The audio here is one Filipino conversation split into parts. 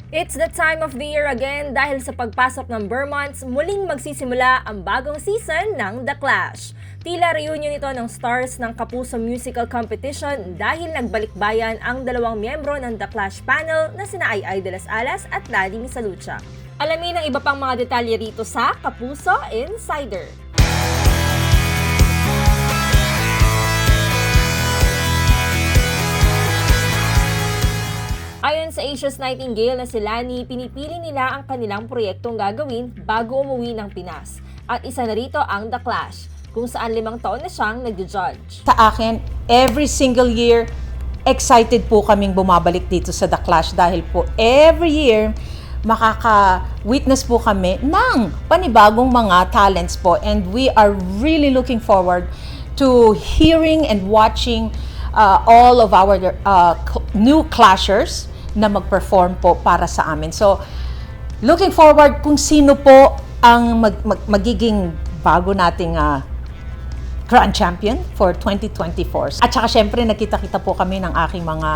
It's the time of the year again dahil sa pagpasok ng Burr months, muling magsisimula ang bagong season ng The Clash. Tila reunion ito ng stars ng Kapuso Musical Competition dahil nagbalikbayan ang dalawang miyembro ng The Clash panel na sina Ai de las Alas at Lani Misalucha. Alamin ang iba pang mga detalye rito sa Kapuso Insider. Ayon sa Asia's Nightingale na si Lani, pinipili nila ang kanilang proyektong gagawin bago umuwi ng Pinas. At isa na rito ang The Clash, kung saan 5 taon na siyang nag-judge. Sa akin, every single year, excited po kaming bumabalik dito sa The Clash dahil po every year, makaka-witness po kami ng panibagong mga talents po. And we are really looking forward to hearing and watching all of our new clashers na mag-perform po para sa amin. So, looking forward kung sino po ang magiging bago nating Grand Champion for 2024. At saka syempre, nakita-kita po kami ng aking mga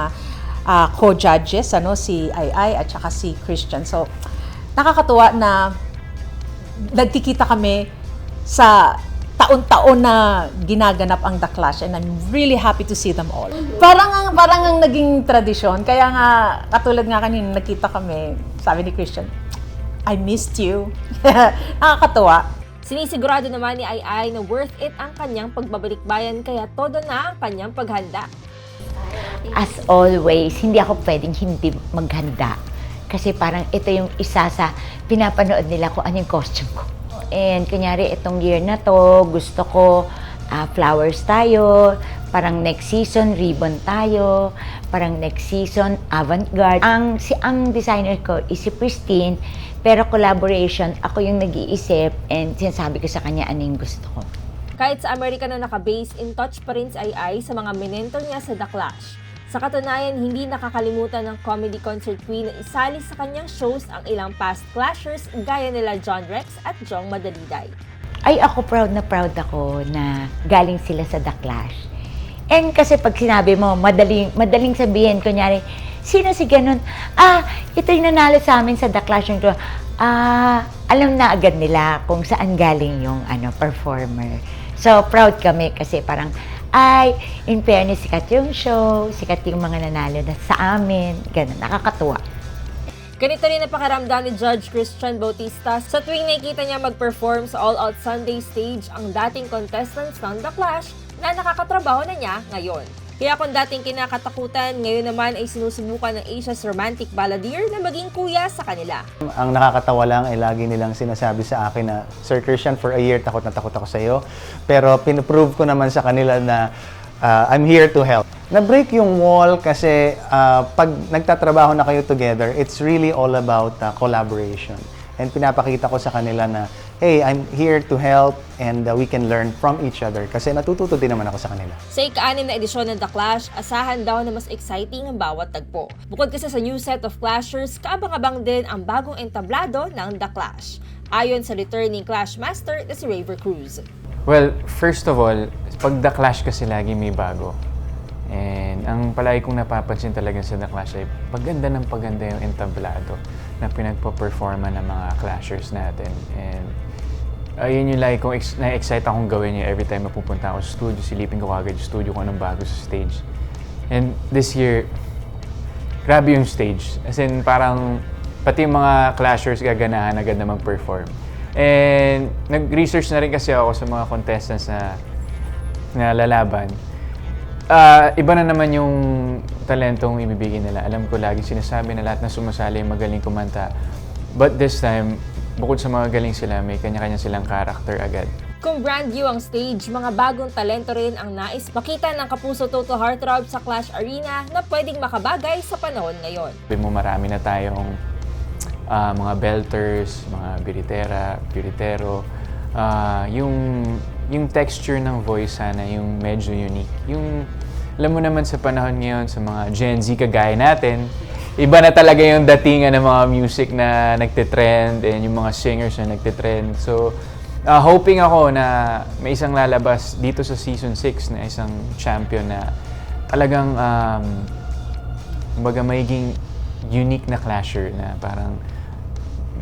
co-judges, si Ai at saka si Christian. So, nakakatuwa na nagkikita kami sa taon-taon na ginaganap ang The Clash and I'm really happy to see them all. Parang ang naging tradisyon. Kaya nga, katulad nga kanina, nakita kami, sabi ni Christian, I missed you. Nakakatuwa. Sinisigurado naman ni Ai na worth it ang kanyang pagbabalikbayan kaya todo na ang kanyang paghanda. As always, hindi ako pwedeng hindi maghanda. Kasi parang ito yung isa sa pinapanood nila kung anong costume ko. And kunyari, itong year na to, gusto ko flowers tayo, parang next season, ribbon tayo, parang next season, avant-garde. Ang designer ko is si Pristine, pero collaboration, ako yung nag-iisip and sinasabi ko sa kanya ano yung gusto ko. Kahit sa Amerika na naka-base, in touch pa rin si Ai sa mga mentor niya sa The Clash. Sa katunayan, hindi nakakalimutan ng comedy concert queen na isali sa kanyang shows ang ilang past clashers gaya nila John Rex at Jong Madaliday. Ay, ako proud ako na galing sila sa The Clash. And kasi pag sinabi mo, madaling sabihin, kunyari, sino si ganun? Ito yung nanalo sa amin sa The Clash. Alam na agad nila kung saan galing yung performer. So, proud kami kasi parang, in fairness, sikat yung show, sikat yung mga nanalo na sa amin, ganun, nakakatuwa. Ganito rin napakiramdam ni Judge Christian Bautista sa tuwing nakikita niya mag-perform sa All Out Sunday stage ang dating contestants ng The Clash na nakakatrabaho na niya ngayon. Kaya kung dating kinakatakutan, ngayon naman ay sinusubukan ng Asia's romantic balladeer na maging kuya sa kanila. Ang nakakatawa lang ay lagi nilang sinasabi sa akin na, Sir Christian, for a year takot na takot ako sa iyo. Pero pinoprove ko naman sa kanila na I'm here to help. Na-break yung wall kasi pag nagtatrabaho na kayo together, it's really all about collaboration. And pinapakita ko sa kanila na, hey, I'm here to help and we can learn from each other kasi natututo din naman ako sa kanila. Sa ika-6 na edisyon ng The Clash, asahan daw na mas exciting ang bawat tagpo. Bukod kasi sa new set of clashers, kaabang-abang din ang bagong entablado ng The Clash. Ayon sa returning Clash Master na si Raver Cruz. Well, first of all, pag The Clash kasi lagi may bago. And ang palagi kong napapansin talaga sa The Clash ay paganda yung entablado na pinagpo-performa ng mga clashers natin. And yun yung lagi kong na-excite akong gawin niya every time mapupunta ako sa studio, silipin ko agad yung studio kung anong bago sa stage. And this year, grabe yung stage. As in, parang pati yung mga clashers gaganahan agad na mag-perform. And nag-research na rin kasi ako sa mga contestants na lalaban. Iba na naman yung talentong ibibigay nila. Alam ko lagi sinasabi na lahat na sumasali magaling kumanta. But this time, bukod sa mga galing sila, may kanya-kanya silang character agad. Kung brand new ang stage, mga bagong talento rin ang nais makita ng Kapuso Toto Heartthrob sa Clash Arena na pwedeng makabagay sa panahon ngayon. Marami na tayong mga belters, mga biritero. Yung texture ng voice sana, yung medyo unique. Alam mo naman sa panahon ngayon, sa mga Gen Z kagaya natin, iba na talaga yung datingan ng mga music na nagtitrend and yung mga singers na nagtitrend. So, hoping ako na may isang lalabas dito sa Season 6 na isang champion na talagang magiging unique na clasher na parang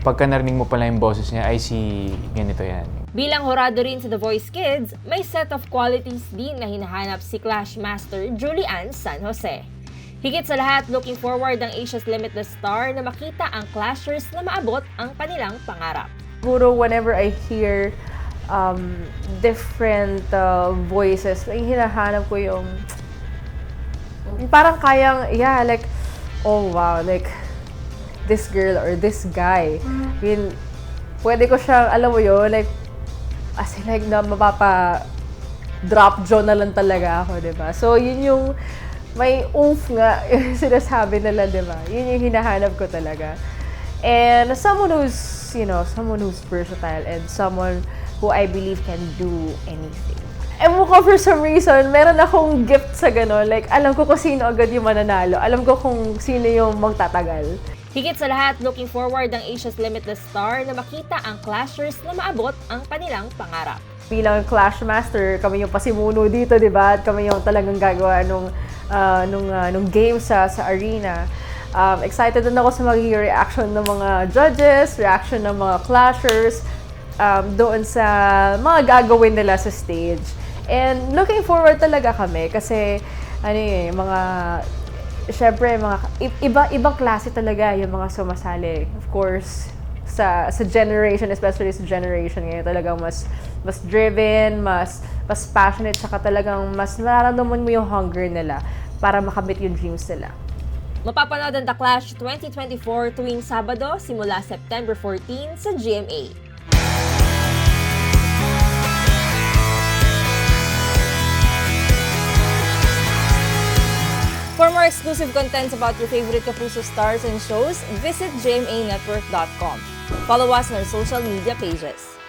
pagka narinig mo pala yung boses niya, I see ganito yan. Bilang horado rin sa The Voice Kids, may set of qualities din na hinahanap si Clash Master Julian San Jose. Higit sa lahat, looking forward ang Asia's Limitless Star na makita ang Clashers na maabot ang kanilang pangarap. Siguro whenever I hear different voices, like, hinahanap ko yung parang kayang, yeah, like, oh wow, like, this girl or this guy. Yun, pwede ko siyang, alam mo yun, like, as in, like, na mapapa-drop jaw na lang talaga ako, diba? So, yun yung, may oomph nga, yung sinasabi nila, diba? Yun yung hinahanap ko talaga. And someone who's, you know, someone who's versatile and someone who I believe can do anything. Ewan ko, for some reason, meron akong gift sa gano'n. Like, alam ko kung sino agad yung mananalo. Alam ko kung sino yung magtatagal. Higit sa lahat, looking forward ang Asia's Limitless Star na makita ang Clashers na maabot ang kanilang pangarap. Bilang Clash Master, kami yung pasimuno dito, di ba? At kami yung talagang gagawa nung game sa arena. Excited din ako sa magiging reaction ng mga judges, reaction ng mga Clashers, doon sa mga gagawin nila sa stage. And looking forward talaga kami kasi syempre, ibang klase talaga yung mga sumasali. Of course, sa generation, especially sa generation ngayon, talagang mas driven, mas passionate, saka talagang mas nararamdaman mo yung hunger nila para makamit yung dreams nila. Mapapanood ang The Clash 2024 tuwing Sabado simula September 14 sa GMA. For more exclusive contents about your favorite Kapuso stars and shows, visit gmanetwork.com. Follow us on our social media pages.